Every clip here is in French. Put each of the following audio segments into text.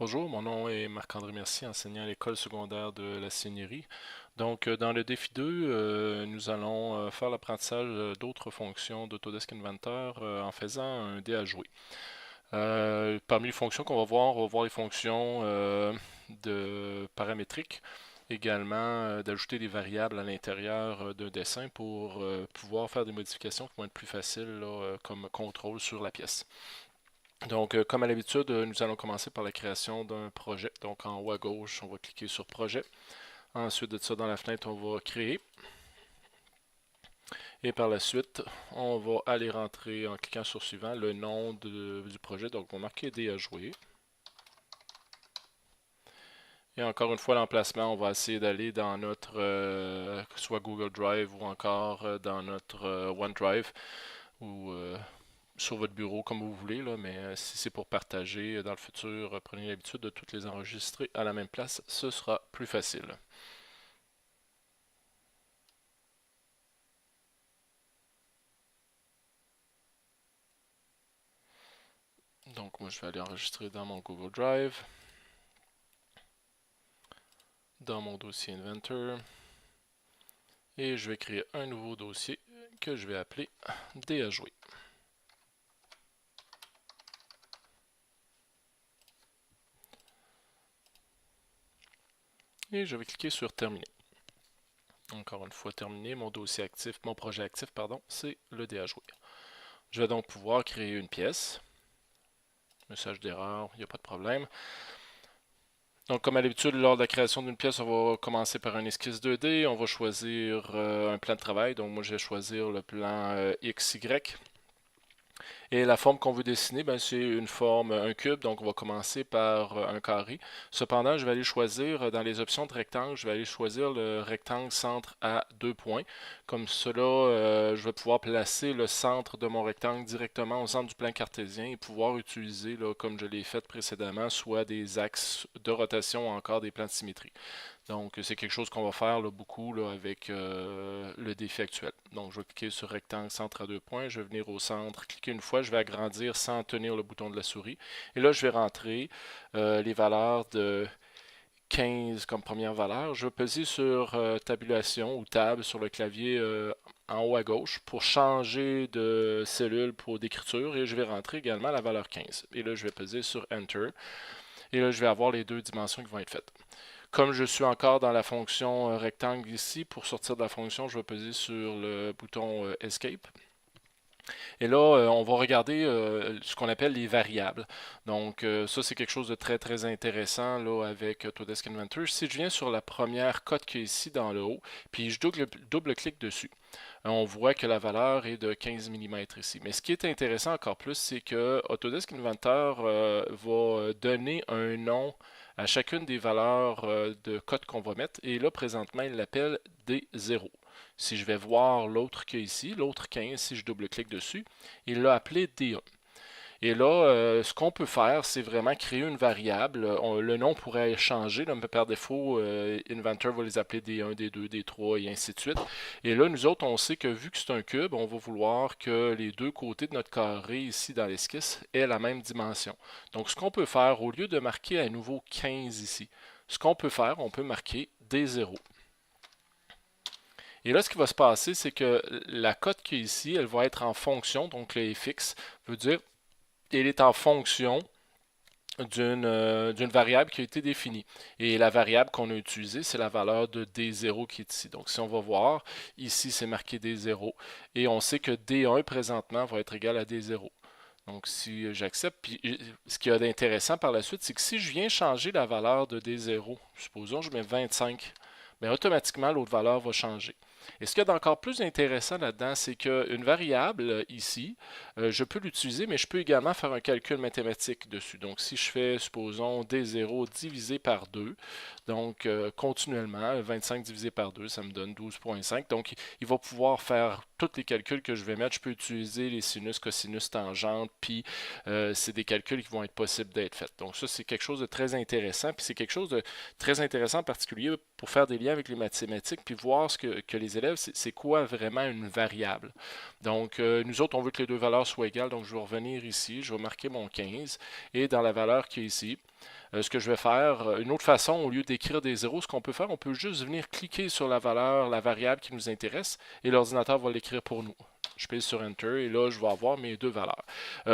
Bonjour, mon nom est Marc-André Mercier, enseignant à l'école secondaire de la Seigneurie. Donc, dans le défi 2, nous allons faire l'apprentissage d'autres fonctions d'Autodesk Inventor en faisant un dé à jouer. Parmi les fonctions qu'on va voir, on va voir les fonctions de paramétriques, également d'ajouter des variables à l'intérieur d'un dessin pour pouvoir faire des modifications qui vont être plus faciles là, comme contrôle sur la pièce. Donc, comme à l'habitude, nous allons commencer par la création d'un projet. Donc, en haut à gauche, on va cliquer sur Projet. Ensuite de ça, dans la fenêtre, on va créer. Et par la suite, on va aller rentrer en cliquant sur Suivant le nom du projet. Donc, on va marquer D à jouer. Et encore une fois, l'emplacement, on va essayer d'aller dans notre soit Google Drive ou encore dans notre OneDrive ou sur votre bureau comme vous voulez, là, mais si c'est pour partager dans le futur, prenez l'habitude de toutes les enregistrer à la même place, ce sera plus facile. Donc moi je vais aller enregistrer dans mon Google Drive, dans mon dossier Inventor, et je vais créer un nouveau dossier que je vais appeler Dé à jouer. Et je vais cliquer sur Terminer. Encore une fois terminé, mon dossier actif, mon projet actif, pardon, c'est le dé à jouer. Je vais donc pouvoir créer une pièce. Message d'erreur, il n'y a pas de problème. Donc, comme à l'habitude, lors de la création d'une pièce, on va commencer par un esquisse 2D. On va choisir un plan de travail. Donc, moi, je vais choisir le plan XY. Et la forme qu'on veut dessiner, ben, c'est une forme, un cube, donc on va commencer par un carré. Cependant, je vais aller choisir dans les options de rectangle, je vais aller choisir le rectangle centre à 2 points. Comme cela, je vais pouvoir placer le centre de mon rectangle directement au centre du plan cartésien et pouvoir utiliser, là, comme je l'ai fait précédemment, soit des axes de rotation ou encore des plans de symétrie. Donc, c'est quelque chose qu'on va faire là, beaucoup là, avec le défi actuel. Donc, je vais cliquer sur rectangle centre à 2 points. Je vais venir au centre, cliquer une fois. Je vais agrandir sans tenir le bouton de la souris. Et là, je vais rentrer les valeurs de 15 comme première valeur. Je vais peser sur tabulation ou tab sur le clavier en haut à gauche pour changer de cellule pour d'écriture. Et je vais rentrer également la valeur 15. Et là, je vais peser sur Enter. Et là, je vais avoir les deux dimensions qui vont être faites. Comme je suis encore dans la fonction rectangle ici, pour sortir de la fonction, je vais peser sur le bouton Escape. Et là, on va regarder ce qu'on appelle les variables. Donc, ça, c'est quelque chose de très, très intéressant là, avec Autodesk Inventor. Si je viens sur la première cote qui est ici dans le haut, puis je double-clique dessus, on voit que la valeur est de 15 mm ici. Mais ce qui est intéressant encore plus, c'est que Autodesk Inventor va donner un nom à chacune des valeurs de code qu'on va mettre. Et là, présentement, il l'appelle D0. Si je vais voir l'autre qu'il y a ici, l'autre 15, si je double-clique dessus, il l'a appelé D1. Et là, ce qu'on peut faire, c'est vraiment créer une variable. Le nom pourrait changer, là, mais par défaut, Inventor va les appeler D1, D2, D3 et ainsi de suite. Et là, nous autres, on sait que vu que c'est un cube, on va vouloir que les deux côtés de notre carré ici dans l'esquisse aient la même dimension. Donc, ce qu'on peut faire, au lieu de marquer à nouveau 15 ici, ce qu'on peut faire, on peut marquer D0. Et là, ce qui va se passer, c'est que la cote qui est ici, elle va être en fonction, donc le fixe veut dire elle est en fonction d'une variable qui a été définie. Et la variable qu'on a utilisée, c'est la valeur de D0 qui est ici. Donc, si on va voir, ici, c'est marqué D0. Et on sait que D1 présentement va être égal à D0. Donc, si j'accepte, puis ce qu'il y a d'intéressant par la suite, c'est que si je viens changer la valeur de D0, supposons que je mets 25, bien automatiquement, l'autre valeur va changer. Et ce qu'il y a d'encore plus intéressant là-dedans, c'est qu'une variable ici, je peux l'utiliser, mais je peux également faire un calcul mathématique dessus. Donc, si je fais, supposons, D0 divisé par 2, donc continuellement, 25 divisé par 2, ça me donne 12,5. Donc, il va pouvoir faire tous les calculs que je vais mettre. Je peux utiliser les sinus, cosinus, tangentes, puis c'est des calculs qui vont être possibles d'être faits. Donc, ça, c'est quelque chose de très intéressant. Puis, c'est quelque chose de très intéressant en particulier pour faire des liens avec les mathématiques, puis voir ce que les les élèves, c'est quoi vraiment une variable. Donc, nous autres, on veut que les deux valeurs soient égales, donc je vais revenir ici, je vais marquer mon 15, et dans la valeur qui est ici, ce que je vais faire, une autre façon, au lieu d'écrire des zéros, ce qu'on peut faire, on peut juste venir cliquer sur la valeur, la variable qui nous intéresse, et l'ordinateur va l'écrire pour nous. Je pèse sur Enter et là, je vais avoir mes deux valeurs.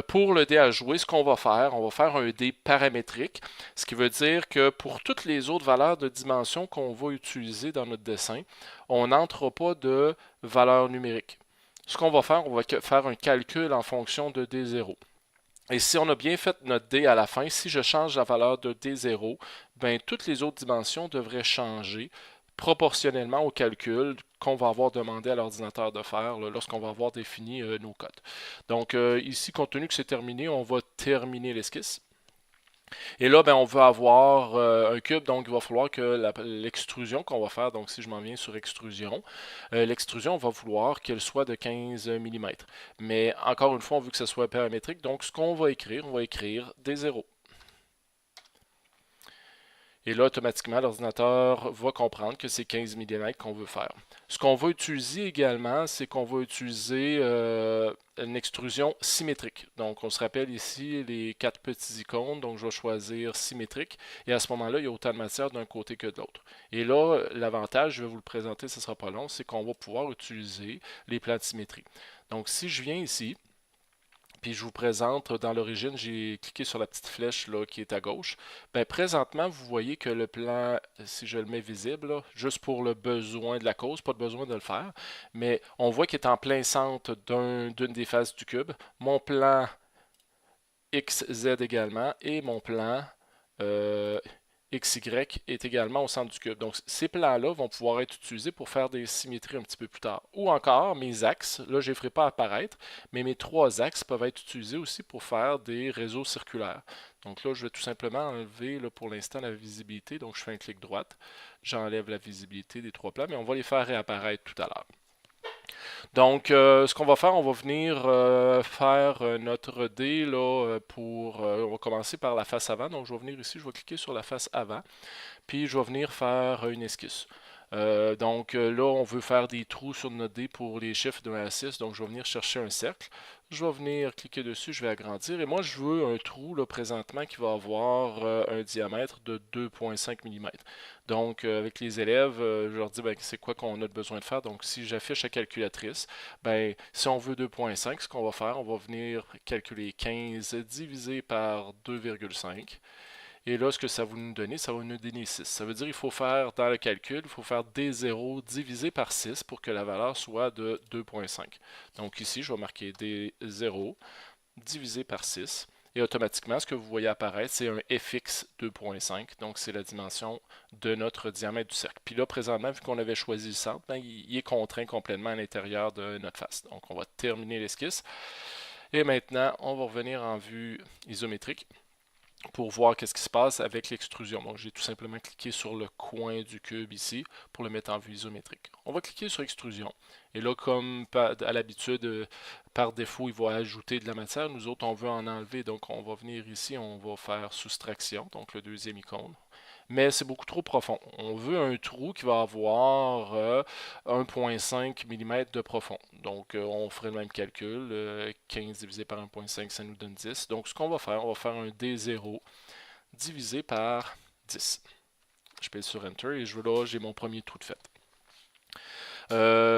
Pour le dé à jouer, ce qu'on va faire un dé paramétrique, ce qui veut dire que pour toutes les autres valeurs de dimension qu'on va utiliser dans notre dessin, on n'entre pas de valeur numérique. Ce qu'on va faire, on va faire un calcul en fonction de D0. Et si on a bien fait notre dé à la fin, si je change la valeur de D0, ben, toutes les autres dimensions devraient changer proportionnellement au calcul qu'on va avoir demandé à l'ordinateur de faire lorsqu'on va avoir défini nos codes. Donc ici, compte tenu que c'est terminé, on va terminer l'esquisse. Et là, ben, on veut avoir un cube, donc il va falloir que l'extrusion qu'on va faire, donc si je m'en viens sur extrusion, l'extrusion, on va vouloir qu'elle soit de 15 mm. Mais encore une fois, on veut que ce soit paramétrique, donc ce qu'on va écrire, on va écrire des zéros. Et là, automatiquement, l'ordinateur va comprendre que c'est 15 mm qu'on veut faire. Ce qu'on va utiliser également, c'est qu'on va utiliser une extrusion symétrique. Donc, on se rappelle ici les 4 petits icônes. Donc, je vais choisir symétrique. Et à ce moment-là, il y a autant de matière d'un côté que de l'autre. Et là, l'avantage, je vais vous le présenter, ce ne sera pas long, c'est qu'on va pouvoir utiliser les plans de symétrie. Donc, si je viens ici, puis je vous présente, dans l'origine, j'ai cliqué sur la petite flèche là, qui est à gauche. Ben, présentement, vous voyez que le plan, si je le mets visible, là, juste pour le besoin de la cause, pas de besoin de le faire, mais on voit qu'il est en plein centre d'une des faces du cube. Mon plan XZ également et mon plan XY est également au centre du cube. Donc, ces plans-là vont pouvoir être utilisés pour faire des symétries un petit peu plus tard. Ou encore, mes axes, là, je ne les ferai pas apparaître, mais mes 3 axes peuvent être utilisés aussi pour faire des réseaux circulaires. Donc là, je vais tout simplement enlever, là, pour l'instant, la visibilité. Donc, je fais un clic droit, j'enlève la visibilité des 3 plans, mais on va les faire réapparaître tout à l'heure. Donc, ce qu'on va faire, on va venir faire notre dé là, on va commencer par la face avant. Donc, je vais venir ici, je vais cliquer sur la face avant, puis je vais venir faire une esquisse. Donc là, on veut faire des trous sur notre dé pour les chiffres de 1 à 6. Donc, je vais venir chercher un cercle. Je vais venir cliquer dessus, je vais agrandir. Et moi, je veux un trou là, présentement qui va avoir un diamètre de 2,5 mm. Donc, avec les élèves, je leur dis ben, c'est quoi qu'on a besoin de faire. Donc, si j'affiche la calculatrice, ben, si on veut 2,5, ce qu'on va faire, on va venir calculer 15 divisé par 2,5. Et là, ce que ça va nous donner, ça va nous donner 6. Ça veut dire qu'il faut faire, dans le calcul, il faut faire D0 divisé par 6 pour que la valeur soit de 2,5. Donc ici, je vais marquer D0 divisé par 6. Et automatiquement, ce que vous voyez apparaître, c'est un fx 2,5. Donc, c'est la dimension de notre diamètre du cercle. Puis là, présentement, vu qu'on avait choisi le centre, ben, il est contraint complètement à l'intérieur de notre face. Donc, on va terminer l'esquisse. Et maintenant, on va revenir en vue isométrique pour voir qu'est-ce qui se passe avec l'extrusion. Donc, j'ai tout simplement cliqué sur le coin du cube ici pour le mettre en vue isométrique. On va cliquer sur extrusion. Et là, comme à l'habitude, par défaut, il va ajouter de la matière. Nous autres, on veut en enlever. Donc, on va venir ici, on va faire soustraction, donc le deuxième icône. Mais c'est beaucoup trop profond. On veut un trou qui va avoir 1,5 mm de profond. Donc, on ferait le même calcul. 15 divisé par 1,5, ça nous donne 10. Donc, ce qu'on va faire, on va faire un D0 divisé par 10. Je pèse sur Enter et là, j'ai mon premier trou de fait.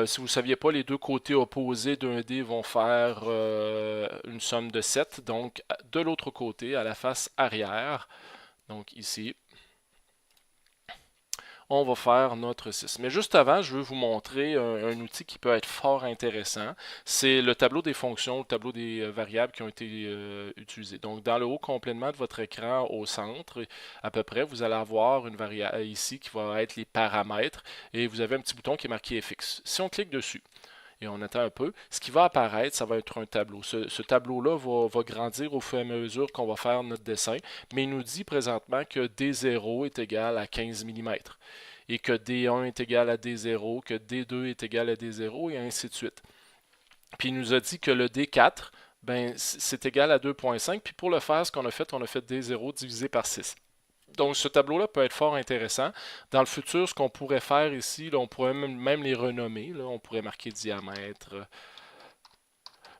Si vous ne saviez pas, les deux côtés opposés d'un dé vont faire une somme de 7. Donc, de l'autre côté, à la face arrière, donc ici, on va faire notre 6. Mais juste avant, je veux vous montrer un outil qui peut être fort intéressant. C'est le tableau des fonctions, le tableau des variables qui ont été utilisées. Donc, dans le haut complétement de votre écran, au centre, à peu près, vous allez avoir une variable ici qui va être les paramètres et vous avez un petit bouton qui est marqué FX. Si on clique dessus, et on attend un peu, ce qui va apparaître, ça va être un tableau. Ce tableau-là va grandir au fur et à mesure qu'on va faire notre dessin, mais il nous dit présentement que D0 est égal à 15 mm, et que D1 est égal à D0, que D2 est égal à D0, et ainsi de suite. Puis il nous a dit que le D4, ben, c'est égal à 2,5, puis pour le faire, ce qu'on a fait, on a fait D0 divisé par 6. Donc, ce tableau-là peut être fort intéressant. Dans le futur, ce qu'on pourrait faire ici, là, on pourrait même les renommer. Là. On pourrait marquer diamètre.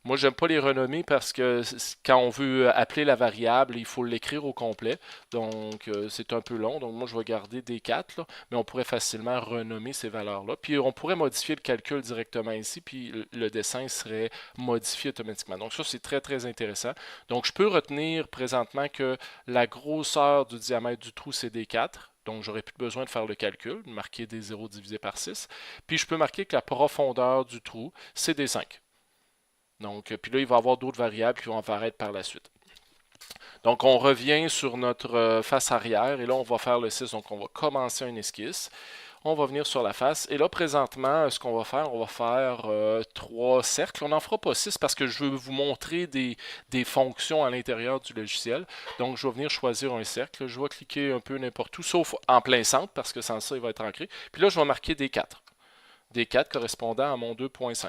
Moi, j'aime pas les renommer parce que quand on veut appeler la variable, il faut l'écrire au complet. Donc, c'est un peu long. Donc, moi, je vais garder D4, là, mais on pourrait facilement renommer ces valeurs-là. Puis, on pourrait modifier le calcul directement ici, puis le dessin serait modifié automatiquement. Donc, ça, c'est très, très intéressant. Donc, je peux retenir présentement que la grosseur du diamètre du trou, c'est D4. Donc, j'aurais plus besoin de faire le calcul, marquer D0 divisé par 6. Puis, je peux marquer que la profondeur du trou, c'est D5. Donc, puis là, il va y avoir d'autres variables qui vont apparaître par la suite. Donc, on revient sur notre face arrière et là, on va faire le 6. Donc, on va commencer un esquisse. On va venir sur la face. Et là, présentement, ce qu'on va faire, on va faire 3 cercles. On n'en fera pas 6 parce que je veux vous montrer des fonctions à l'intérieur du logiciel. Donc, je vais venir choisir un cercle. Je vais cliquer un peu n'importe où, sauf en plein centre parce que sans ça, il va être ancré. Puis là, je vais marquer D4. D4 correspondant à mon 2.5.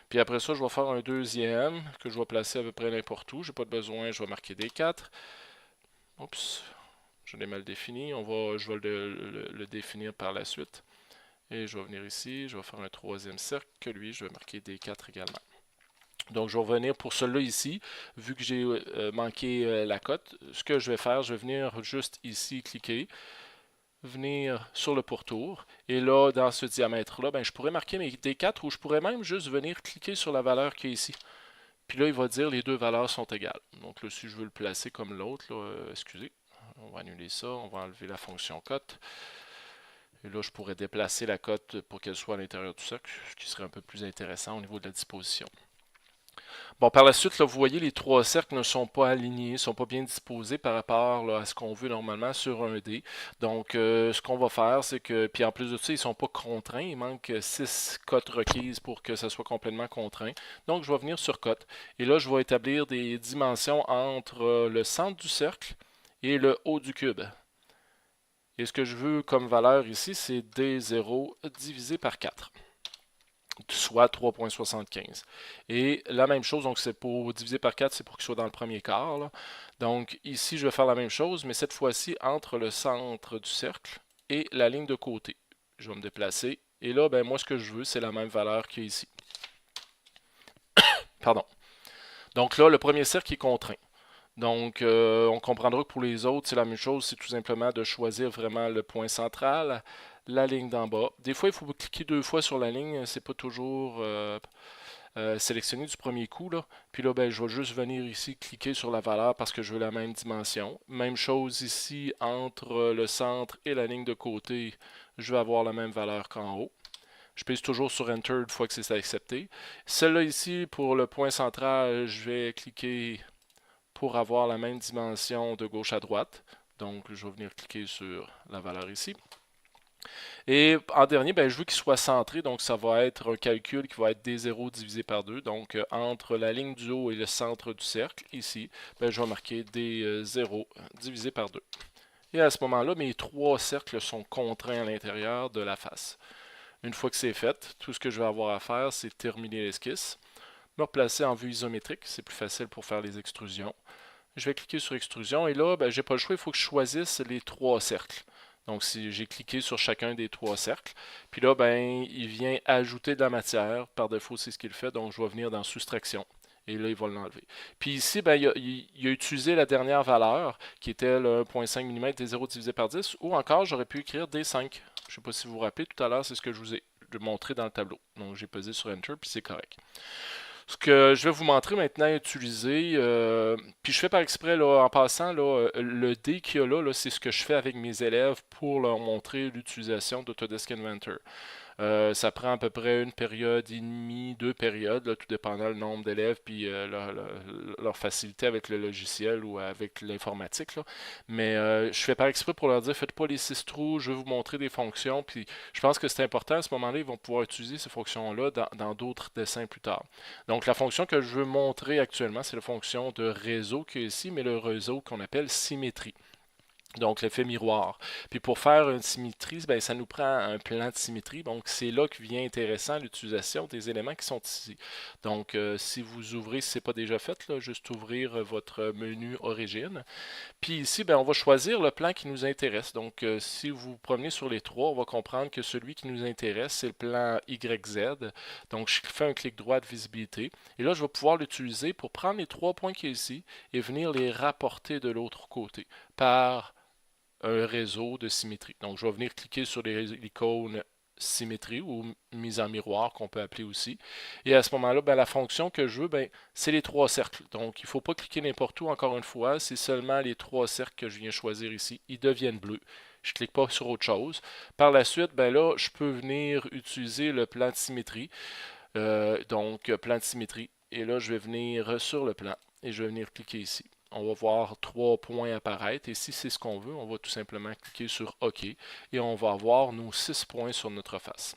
Puis après ça, je vais faire un deuxième que je vais placer à peu près n'importe où. Je n'ai pas de besoin, je vais marquer D4. Oups, je l'ai mal défini. Je vais le définir par la suite. Et je vais venir ici, je vais faire un troisième cercle, que lui, je vais marquer D4 également. Donc, je vais revenir pour celui-là ici, vu que j'ai manqué la cote. Ce que je vais faire, je vais venir juste ici cliquer, venir sur le pourtour. Et là, dans ce diamètre-là, ben, je pourrais marquer mes D4 ou je pourrais même juste venir cliquer sur la valeur qui est ici. Puis là, il va dire les deux valeurs sont égales. Donc là, si je veux le placer comme l'autre, excusez, on va annuler ça, on va enlever la fonction cote. Et là, je pourrais déplacer la cote pour qu'elle soit à l'intérieur du cercle, ce qui serait un peu plus intéressant au niveau de la disposition. Bon, par la suite, là, vous voyez, les trois cercles ne sont pas alignés, ne sont pas bien disposés par rapport là, à ce qu'on veut normalement sur un dé. Donc, ce qu'on va faire, c'est que, puis en plus de ça, ils ne sont pas contraints. Il manque 6 cotes requises pour que ça soit complètement contraint. Donc, je vais venir sur cote. Et là, je vais établir des dimensions entre le centre du cercle et le haut du cube. Et ce que je veux comme valeur ici, c'est D0 divisé par 4. Soit 3.75. Et la même chose, donc c'est pour diviser par 4, c'est pour qu'il soit dans le premier quart. Là. Donc ici, je vais faire la même chose, mais cette fois-ci entre le centre du cercle et la ligne de côté. Je vais me déplacer. Et là, ben, moi, ce que je veux, c'est la même valeur qu'il y a ici. Pardon. Donc là, le premier cercle est contraint. Donc, on comprendra que pour les autres, c'est la même chose. C'est tout simplement de choisir vraiment le point central, la ligne d'en bas. Des fois, il faut cliquer 2 fois sur la ligne. C'est pas toujours sélectionné du premier coup. Là. Puis là, ben, je vais juste venir ici cliquer sur la valeur parce que je veux la même dimension. Même chose ici, entre le centre et la ligne de côté, je vais avoir la même valeur qu'en haut. Je pèse toujours sur Enter une fois que c'est accepté. Celle-là ici, pour le point central, je vais cliquer pour avoir la même dimension de gauche à droite. Donc, je vais venir cliquer sur la valeur ici. Et en dernier, ben, je veux qu'il soit centré, donc ça va être un calcul qui va être D0 divisé par 2. Donc, entre la ligne du haut et le centre du cercle, ici, ben, je vais marquer D0 divisé par 2. Et à ce moment-là, mes trois cercles sont contraints à l'intérieur de la face. Une fois que c'est fait, tout ce que je vais avoir à faire, c'est terminer l'esquisse, me replacer en vue isométrique, c'est plus facile pour faire les extrusions. Je vais cliquer sur extrusion et là, ben, j'ai pas le choix, il faut que je choisisse les trois cercles. Donc, si j'ai cliqué sur chacun des trois cercles, puis là, ben, il vient ajouter de la matière. Par défaut, c'est ce qu'il fait. Donc, je vais venir dans soustraction. Et là, il va l'enlever. Puis ici, ben, il a utilisé la dernière valeur, qui était le 1.5 mm des 0 divisé par 10, ou encore, j'aurais pu écrire D5. Je ne sais pas si vous vous rappelez, tout à l'heure, c'est ce que je vous ai montré dans le tableau. Donc, j'ai pesé sur Enter, puis c'est correct. Ce que je vais vous montrer maintenant à utiliser, puis je fais par exprès là, en passant, là, le dé qu'il y a là, c'est ce que je fais avec mes élèves pour leur montrer l'utilisation d'Autodesk Inventor. Ça prend à peu près une période et demie, 2 périodes, là, tout dépendant le nombre d'élèves puis leur facilité avec le logiciel ou avec l'informatique. Mais je fais par exprès pour leur dire, faites pas les 6 trous, je vais vous montrer des fonctions. Puis je pense que c'est important à ce moment-là, ils vont pouvoir utiliser ces fonctions-là dans d'autres dessins plus tard. Donc la fonction que je veux montrer actuellement, c'est la fonction de réseau qui est ici, mais le réseau qu'on appelle symétrie. Donc, l'effet miroir. Puis pour faire une symétrie, ben, ça nous prend un plan de symétrie. Donc, c'est là que vient intéressant l'utilisation des éléments qui sont ici. Donc, si vous ouvrez, si ce n'est pas déjà fait, là, juste ouvrir votre menu origine. Puis ici, ben, on va choisir le plan qui nous intéresse. Donc, si vous vous promenez sur les trois, on va comprendre que celui qui nous intéresse, c'est le plan YZ. Donc, je fais un clic droit de visibilité. Et là, je vais pouvoir l'utiliser pour prendre les 3 points qui est ici et venir les rapporter de l'autre côté par un réseau de symétrie. Donc, je vais venir cliquer sur l'icône symétrie ou mise en miroir qu'on peut appeler aussi. Et à ce moment-là, ben, la fonction que je veux, ben, c'est les 3 cercles. Donc, il ne faut pas cliquer n'importe où, encore une fois. C'est seulement les 3 cercles que je viens choisir ici. Ils deviennent bleus. Je ne clique pas sur autre chose. Par la suite, ben là, je peux venir utiliser le plan de symétrie. Donc, plan de symétrie. Et là, je vais venir sur le plan et je vais venir cliquer ici. On va voir 3 points apparaître et si c'est ce qu'on veut, on va tout simplement cliquer sur OK et on va avoir nos 6 points sur notre face.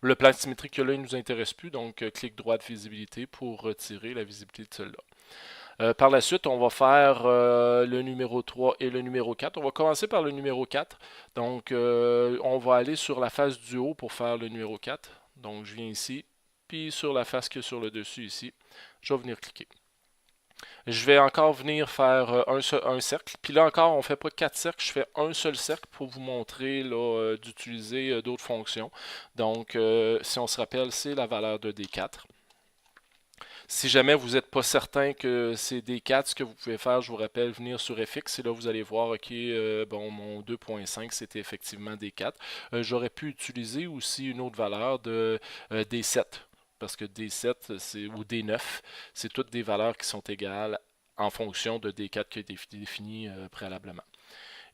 Le plan symétrique là, il ne nous intéresse plus, donc clic droit de visibilité pour retirer la visibilité de celui-là. Par la suite, on va faire le numéro 3 et le numéro 4. On va commencer par le numéro 4. Donc, on va aller sur la face du haut pour faire le numéro 4. Donc, je viens ici, puis sur la face qui est sur le dessus ici, je vais venir cliquer. Je vais encore venir faire un cercle. Puis là encore, on ne fait pas 4 cercles, je fais un seul cercle pour vous montrer d'utiliser d'autres fonctions. Donc, si on se rappelle, c'est la valeur de D4. Si jamais vous n'êtes pas certain que c'est D4, ce que vous pouvez faire, je vous rappelle, venir sur FX et là vous allez voir, ok, bon, mon 2.5 c'était effectivement D4. J'aurais pu utiliser aussi une autre valeur de D7 parce que D7 ou D9, c'est toutes des valeurs qui sont égales en fonction de D4 qui a été défini préalablement.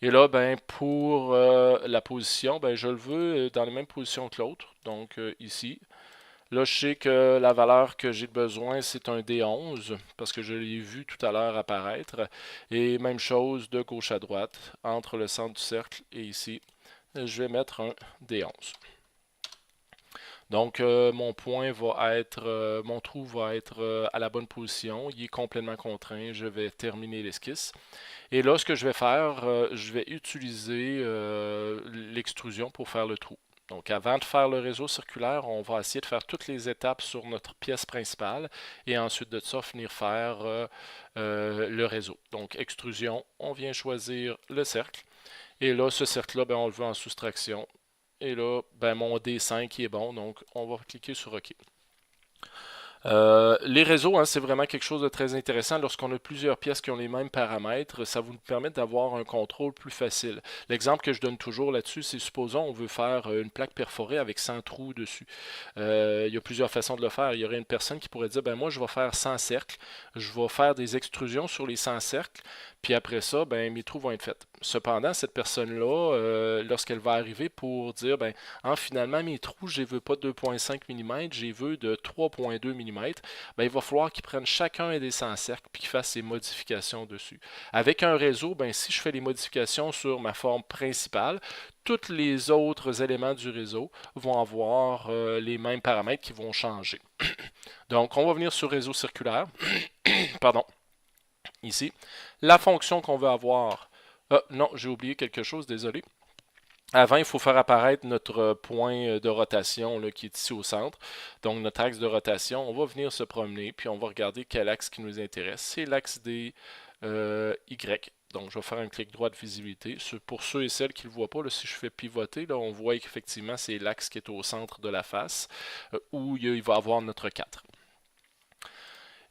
Et là, ben, pour la position, ben, je le veux dans les mêmes positions que l'autre. Donc ici, là, je sais que la valeur que j'ai besoin, c'est un D11, parce que je l'ai vu tout à l'heure apparaître. Et même chose de gauche à droite, entre le centre du cercle et ici, je vais mettre un D11. Donc, mon point va être, mon trou va être à la bonne position. Il est complètement contraint. Je vais terminer l'esquisse. Et là, ce que je vais faire, je vais utiliser l'extrusion pour faire le trou. Donc, avant de faire le réseau circulaire, on va essayer de faire toutes les étapes sur notre pièce principale et ensuite de ça, finir faire le réseau. Donc, extrusion, on vient choisir le cercle. Et là, ce cercle-là, ben, on le veut en soustraction. Et là, ben, mon D5 est bon, donc on va cliquer sur OK. Les réseaux, hein, c'est vraiment quelque chose de très intéressant. Lorsqu'on a plusieurs pièces qui ont les mêmes paramètres, ça vous permet d'avoir un contrôle plus facile. L'exemple que je donne toujours là-dessus, c'est supposons on veut faire une plaque perforée avec 100 trous dessus. Il y a plusieurs façons de le faire. Il y aurait une personne qui pourrait dire, ben moi je vais faire 100 cercles, je vais faire des extrusions sur les 100 cercles, puis après ça, ben mes trous vont être faits. Cependant, cette personne-là, lorsqu'elle va arriver pour dire, ben finalement mes trous, je ne veux pas de 2.5 mm, je veux de 3.2 mm, ben, il va falloir qu'ils prennent chacun des 100 cercles et qu'ils fassent ces modifications dessus. Avec un réseau, ben, si je fais les modifications sur ma forme principale, tous les autres éléments du réseau vont avoir les mêmes paramètres qui vont changer. Donc, on va venir sur réseau circulaire. Pardon. Ici. La fonction qu'on veut avoir. Non, j'ai oublié quelque chose, désolé. Avant, il faut faire apparaître notre point de rotation là, qui est ici au centre. Donc, notre axe de rotation, on va venir se promener, puis on va regarder quel axe qui nous intéresse. C'est l'axe des Y. Donc, je vais faire un clic droit de visibilité. Pour ceux et celles qui ne le voient pas, là, si je fais pivoter, là, on voit qu'effectivement, c'est l'axe qui est au centre de la face, où il va avoir notre 4.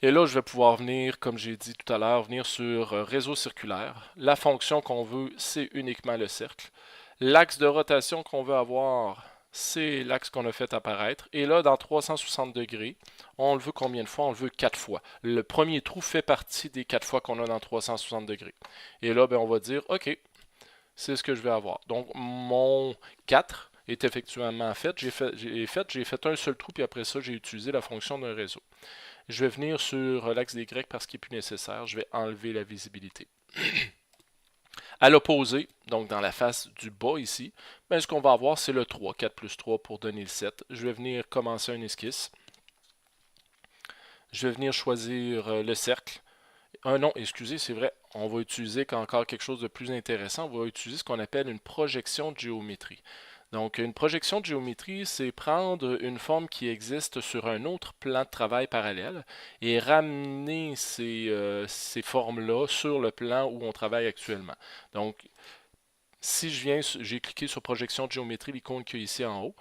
Et là, je vais pouvoir venir, comme j'ai dit tout à l'heure, venir sur réseau circulaire. La fonction qu'on veut, c'est uniquement le cercle. L'axe de rotation qu'on veut avoir, c'est l'axe qu'on a fait apparaître. Et là, dans 360 degrés, on le veut combien de fois? On le veut 4 fois. Le premier trou fait partie des 4 fois qu'on a dans 360 degrés. Et là, ben, on va dire, OK, c'est ce que je vais avoir. Donc, mon 4 est effectivement fait. J'ai fait un seul trou, puis après ça, j'ai utilisé la fonction d'un réseau. Je vais venir sur l'axe des Y parce qu'il n'est plus nécessaire. Je vais enlever la visibilité. À l'opposé, donc dans la face du bas ici, ben, ce qu'on va avoir, c'est le 3, 4 plus 3 pour donner le 7. Je vais venir commencer un esquisse. Je vais venir choisir le cercle. Non, excusez, c'est vrai. On va utiliser encore quelque chose de plus intéressant. On va utiliser ce qu'on appelle une projection de géométrie. Donc, une projection de géométrie, c'est prendre une forme qui existe sur un autre plan de travail parallèle et ramener ces formes-là sur le plan où on travaille actuellement. Donc, si j'ai cliqué sur projection de géométrie, l'icône qui est ici en haut.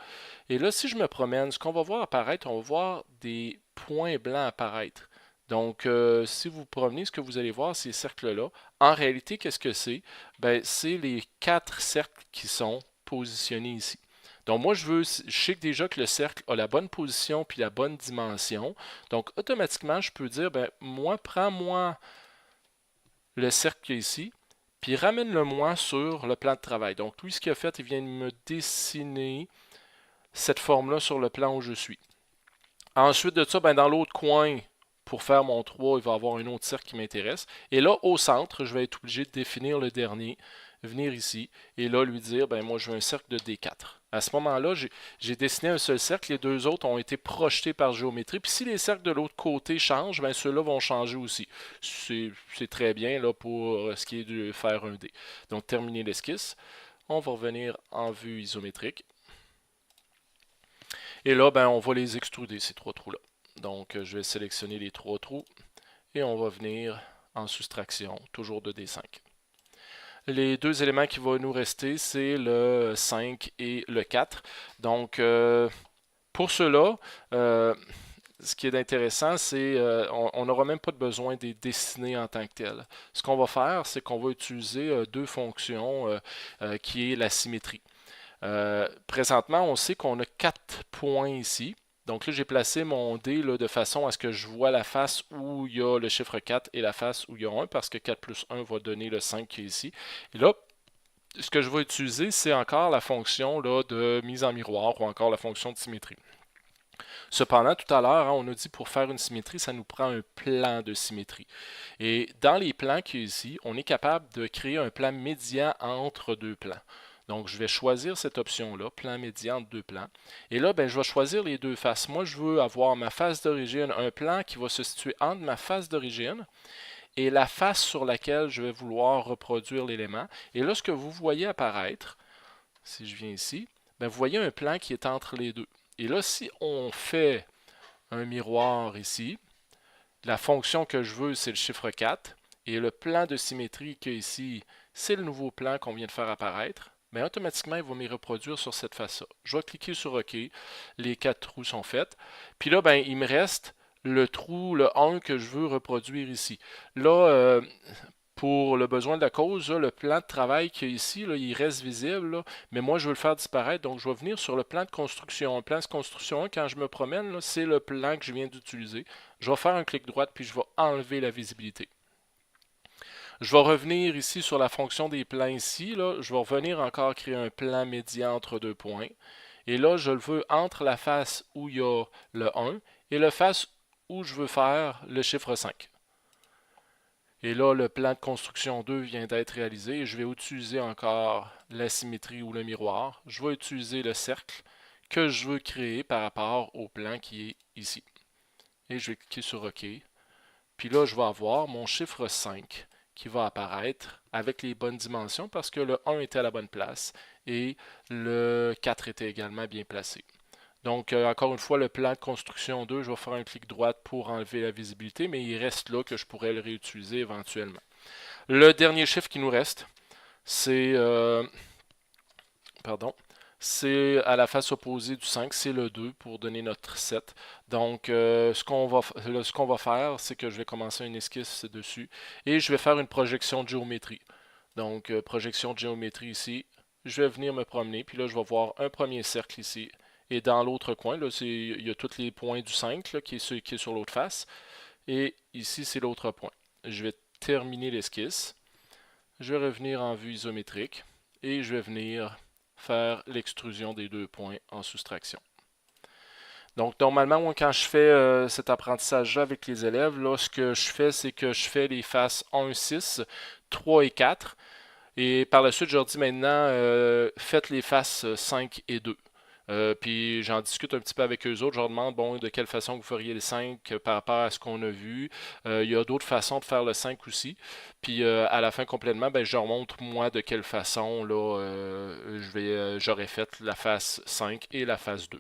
Et là, si je me promène, ce qu'on va voir apparaître, on va voir des points blancs apparaître. Donc, si vous vous promenez, ce que vous allez voir, ces cercles-là, en réalité, qu'est-ce que c'est? Ben, c'est les 4 cercles qui sont positionnés ici. Donc, moi, je sais déjà que le cercle a la bonne position puis la bonne dimension. Donc, automatiquement, je peux dire, ben, moi, prends-moi le cercle qui est ici, puis ramène-le-moi sur le plan de travail. Donc, lui, ce qu'il a fait, il vient de me dessiner cette forme-là sur le plan où je suis. Ensuite de ça, ben, dans l'autre coin, pour faire mon 3, il va y avoir un autre cercle qui m'intéresse. Et là, au centre, je vais être obligé de définir le dernier, venir ici, et là, lui dire, ben moi, je veux un cercle de D4. À ce moment-là, j'ai dessiné un seul cercle, les deux autres ont été projetés par géométrie. Puis si les cercles de l'autre côté changent, ben ceux-là vont changer aussi. C'est très bien là, pour ce qui est de faire un dé. Donc, terminer l'esquisse. On va revenir en vue isométrique. Et là, ben, on va les extruder, ces 3 trous-là. Donc, je vais sélectionner les 3 trous et on va venir en soustraction, toujours de D5. Les 2 éléments qui vont nous rester, c'est le 5 et le 4. Donc, pour cela, ce qui est intéressant, c'est on n'aura même pas besoin de les dessiner en tant que tel. Ce qu'on va faire, c'est qu'on va utiliser 2 fonctions qui est la symétrie. Présentement, on sait qu'on a 4 points ici. Donc là, j'ai placé mon dé là, de façon à ce que je vois la face où il y a le chiffre 4 et la face où il y a 1, parce que 4 plus 1 va donner le 5 qui est ici. Et là, ce que je vais utiliser, c'est encore la fonction là, de mise en miroir ou encore la fonction de symétrie. Cependant, tout à l'heure, hein, on a dit pour faire une symétrie, ça nous prend un plan de symétrie. Et dans les plans qui est ici, on est capable de créer un plan médian entre 2 plans. Donc, je vais choisir cette option-là, plan médian entre 2 plans. Et là, ben, je vais choisir les 2 faces. Moi, je veux avoir ma face d'origine, un plan qui va se situer entre ma face d'origine et la face sur laquelle je vais vouloir reproduire l'élément. Et là, ce que vous voyez apparaître, si je viens ici, ben, vous voyez un plan qui est entre les deux. Et là, si on fait un miroir ici, la fonction que je veux, c'est le chiffre 4. Et le plan de symétrie qui est ici, c'est le nouveau plan qu'on vient de faire apparaître. Mais automatiquement, il va me reproduire sur cette face-là. Je vais cliquer sur OK. Les 4 trous sont faits. Puis là, ben, il me reste le trou, le 1 que je veux reproduire ici. Là, pour le besoin de la cause, là, le plan de travail qui est ici, là, il reste visible, là, mais moi, je veux le faire disparaître. Donc, je vais venir sur le plan de construction. Le plan de construction, quand je me promène, c'est le plan que je viens d'utiliser. Je vais faire un clic droit, puis je vais enlever la visibilité. Je vais revenir ici sur la fonction des plans ici. Là. Je vais revenir encore créer un plan médian entre 2 points. Et là, je le veux entre la face où il y a le 1 et la face où je veux faire le chiffre 5. Et là, le plan de construction 2 vient d'être réalisé. Et je vais utiliser encore la symétrie ou le miroir. Je vais utiliser le cercle que je veux créer par rapport au plan qui est ici. Et je vais cliquer sur OK. Puis là, je vais avoir mon chiffre 5 qui va apparaître avec les bonnes dimensions parce que le 1 était à la bonne place et le 4 était également bien placé. Donc, encore une fois, le plan de construction 2, je vais faire un clic droit pour enlever la visibilité, mais il reste là que je pourrais le réutiliser éventuellement. Le dernier chiffre qui nous reste, c'est c'est à la face opposée du 5, c'est le 2 pour donner notre 7. Donc, ce qu'on va faire, c'est que je vais commencer une esquisse dessus et je vais faire une projection de géométrie. Donc, projection de géométrie ici. Je vais venir me promener, puis là, je vais voir un premier cercle ici. Et dans l'autre coin, là, il y a tous les points du 5 là, qui est sur l'autre face. Et ici, c'est l'autre point. Je vais terminer l'esquisse. Je vais revenir en vue isométrique et je vais venir faire l'extrusion des 2 points en soustraction. Donc, normalement, moi, quand je fais cet apprentissage-là avec les élèves, là, ce que je fais, c'est que je fais les faces 1, 6, 3 et 4. Et par la suite, je leur dis maintenant, faites les faces 5 et 2. Puis j'en discute un petit peu avec eux autres. Je leur demande bon, de quelle façon vous feriez le 5 par rapport à ce qu'on a vu. Il y a d'autres façons de faire le 5 aussi. Puis à la fin complètement, ben, je leur montre moi de quelle façon là, j'aurais fait la phase 5 et la phase 2.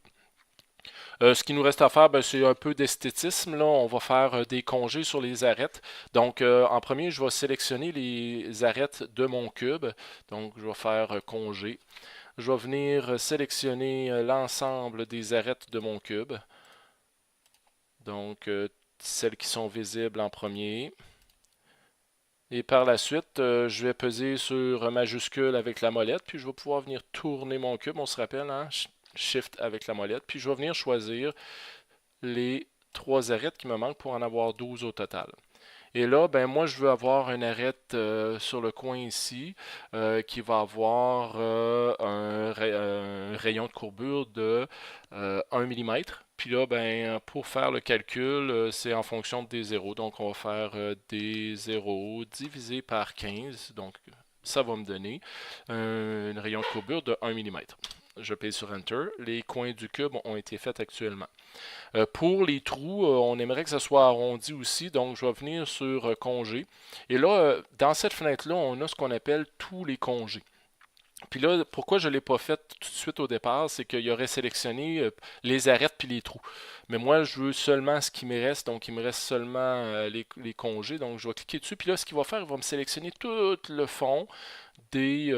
Ce qui nous reste à faire, ben, c'est un peu d'esthétisme. Là. On va faire des congés sur les arêtes. Donc, en premier, je vais sélectionner les arêtes de mon cube. Donc, je vais faire congé. Je vais venir sélectionner l'ensemble des arêtes de mon cube. Donc, celles qui sont visibles en premier. Et par la suite, je vais peser sur majuscule avec la molette, puis je vais pouvoir venir tourner mon cube. On se rappelle, hein? Shift avec la molette. Puis je vais venir choisir les 3 arêtes qui me manquent pour en avoir 12 au total. Et là, ben moi, je veux avoir une arête sur le coin ici qui va avoir un rayon de courbure de 1 mm. Puis là, ben, pour faire le calcul, c'est en fonction des zéros. Donc, on va faire des zéros divisé par 15. Donc, ça va me donner un rayon de courbure de 1 mm. Je paye sur Enter. Les coins du cube ont été faits actuellement. Pour les trous, on aimerait que ça soit arrondi aussi, donc je vais venir sur congé. Et là, dans cette fenêtre-là, on a ce qu'on appelle tous les congés. Puis là, pourquoi je ne l'ai pas fait tout de suite au départ, c'est qu'il aurait sélectionné les arêtes puis les trous. Mais moi, je veux seulement ce qui me reste, donc il me reste seulement les congés. Donc je vais cliquer dessus, puis là, ce qu'il va faire, il va me sélectionner tout le fond des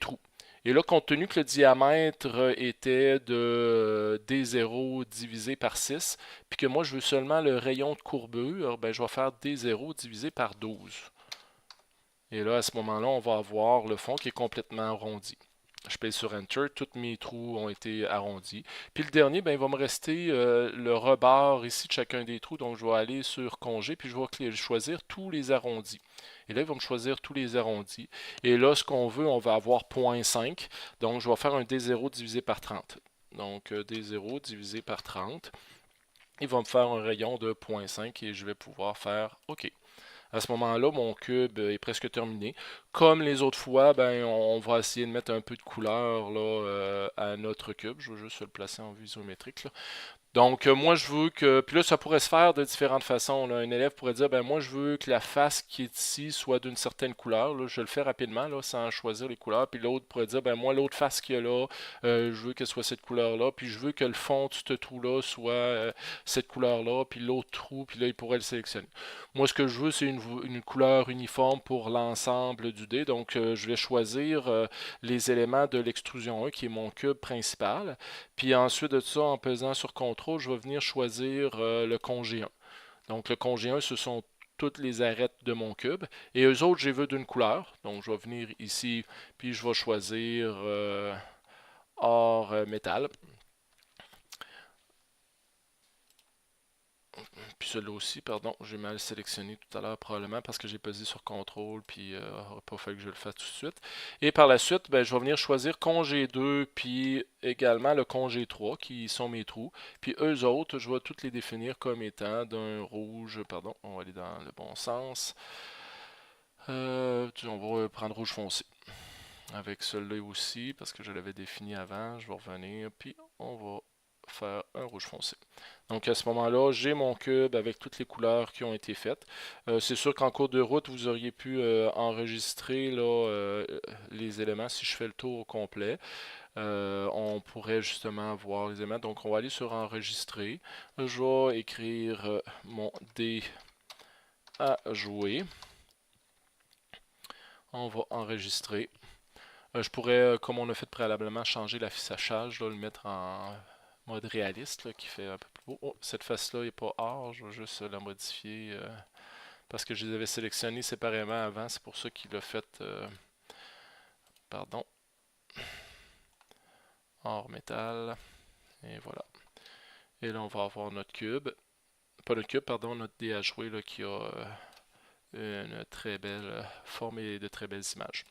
trous. Et là, compte tenu que le diamètre était de D0 divisé par 6, puis que moi je veux seulement le rayon de courbure, ben, je vais faire D0 divisé par 12. Et là, à ce moment-là, on va avoir le fond qui est complètement arrondi. Je paye sur Enter, tous mes trous ont été arrondis. Puis le dernier, ben, il va me rester le rebord ici de chacun des trous. Donc je vais aller sur congé, puis je vais choisir tous les arrondis. Et là, il va me choisir tous les arrondis. Et là, ce qu'on veut, on va avoir 0.5. Donc je vais faire un D0 divisé par 30. Donc D0 divisé par 30. Il va me faire un rayon de 0.5 et je vais pouvoir faire OK. À ce moment-là, mon cube est presque terminé. Comme les autres fois, ben, on va essayer de mettre un peu de couleur là, à notre cube. Je vais juste le placer en vue isométrique. Là. Donc, moi, je veux que. Puis là, ça pourrait se faire de différentes façons. Là. Un élève pourrait dire ben moi, je veux que la face qui est ici soit d'une certaine couleur. Là. Je le fais rapidement, là, sans choisir les couleurs. Puis l'autre pourrait dire ben moi, l'autre face qu'il y a là, je veux qu'elle soit cette couleur-là. Puis je veux que le fond de ce trou-là soit cette couleur-là. Puis l'autre trou, puis là, il pourrait le sélectionner. Moi, ce que je veux, c'est une couleur uniforme pour l'ensemble du dé. Donc, je vais choisir les éléments de l'extrusion 1, qui est mon cube principal. Puis ensuite de ça, en pesant sur CTRL, je vais venir choisir le congé 1. Donc le congé 1, ce sont toutes les arêtes de mon cube. Et eux autres, j'ai vu d'une couleur. Donc je vais venir ici, puis je vais choisir or métal. Puis celui-là aussi, pardon, j'ai mal sélectionné tout à l'heure probablement parce que j'ai pesé sur CTRL puis il n'aurait pas fallu que je le fasse tout de suite. Et par la suite, ben, je vais venir choisir congé 2 puis également le congé 3 qui sont mes trous. Puis eux autres, je vais toutes les définir comme étant d'un rouge, pardon, on va aller dans le bon sens. On va prendre rouge foncé. Avec celui-là aussi, parce que je l'avais défini avant, je vais revenir, puis on va faire un rouge foncé. Donc à ce moment-là, j'ai mon cube avec toutes les couleurs qui ont été faites. C'est sûr qu'en cours de route, vous auriez pu enregistrer là, les éléments si je fais le tour au complet. On pourrait justement voir les éléments. Donc on va aller sur enregistrer. Je vais écrire mon dé à jouer. On va enregistrer. Je pourrais, comme on a fait préalablement, changer l'affichage, le mettre en mode réaliste, là, qui fait un peu plus beau. Oh, cette face-là n'est pas or, je vais juste la modifier parce que je les avais sélectionnés séparément avant, c'est pour ça qu'il a fait, pardon, or métal, et voilà. Et là, on va avoir notre cube, pas notre cube, pardon, notre dé à jouer là, qui a une très belle forme et de très belles images.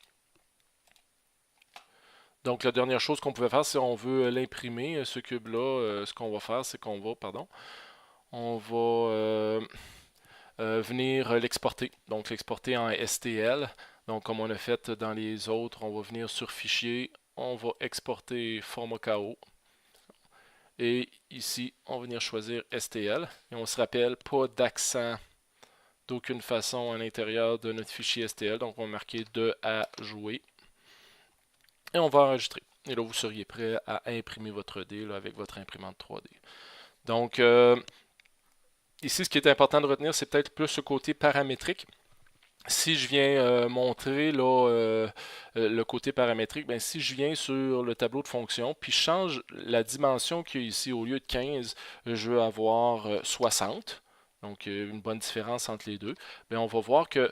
Donc la dernière chose qu'on pouvait faire, si on veut l'imprimer, ce cube-là, ce qu'on va faire, c'est qu'on va, pardon, on va venir l'exporter. Donc l'exporter en STL. Donc comme on a fait dans les autres, on va venir sur Fichier, on va exporter format KO. Et ici, on va venir choisir STL. Et on se rappelle, pas d'accent d'aucune façon à l'intérieur de notre fichier STL. Donc, on va marquer de à jouer. Et on va enregistrer. Et là, vous seriez prêt à imprimer votre dé là, avec votre imprimante 3D. Donc, ici, ce qui est important de retenir, c'est peut-être plus ce côté paramétrique. Si je viens montrer là, le côté paramétrique, ben, si je viens sur le tableau de fonction, puis je change la dimension qu'il y a ici, au lieu de 15, je veux avoir 60. Donc, une bonne différence entre les deux. Ben, on va voir que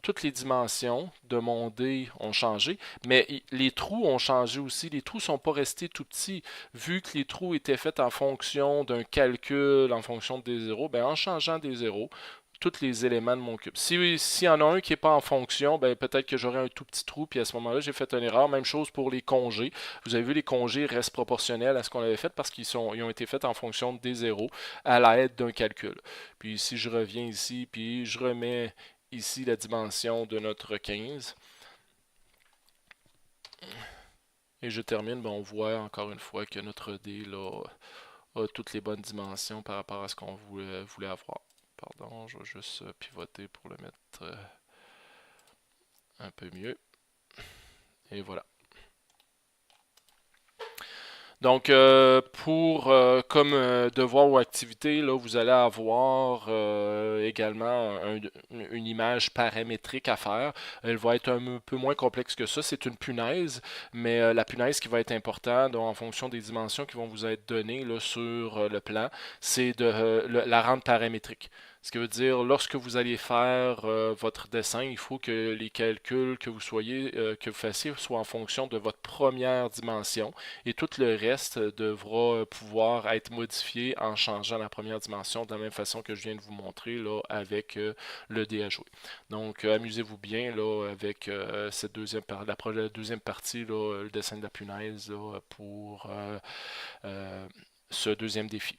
toutes les dimensions de mon dé ont changé, mais les trous ont changé aussi. Les trous ne sont pas restés tout petits. Vu que les trous étaient faits en fonction d'un calcul, en fonction des zéros, ben, en changeant des zéros, tous les éléments de mon cube. S'il y en a un qui n'est pas en fonction, ben peut-être que j'aurai un tout petit trou, puis à ce moment-là, j'ai fait une erreur. Même chose pour les congés. Vous avez vu, les congés restent proportionnels à ce qu'on avait fait parce qu'ils ont été faits en fonction des zéros à l'aide d'un calcul. Puis si je reviens ici, puis je remets ici la dimension de notre 15, et je termine, ben on voit encore une fois que notre dé là, a toutes les bonnes dimensions par rapport à ce qu'on voulait avoir. Pardon, je vais juste pivoter pour le mettre un peu mieux. Et voilà. Donc, comme devoir ou activité, là, vous allez avoir également une image paramétrique à faire. Elle va être un peu moins complexe que ça. C'est une punaise, mais la punaise qui va être importante en fonction des dimensions qui vont vous être données là, sur le plan, c'est de la rendre paramétrique. Ce qui veut dire, lorsque vous allez faire votre dessin, il faut que les calculs que vous fassiez soient en fonction de votre première dimension et tout le reste devra pouvoir être modifié en changeant la première dimension de la même façon que je viens de vous montrer là, avec le dé à jouer. Donc, amusez-vous bien là, avec cette la deuxième partie, là, le dessin de la punaise là, pour ce deuxième défi.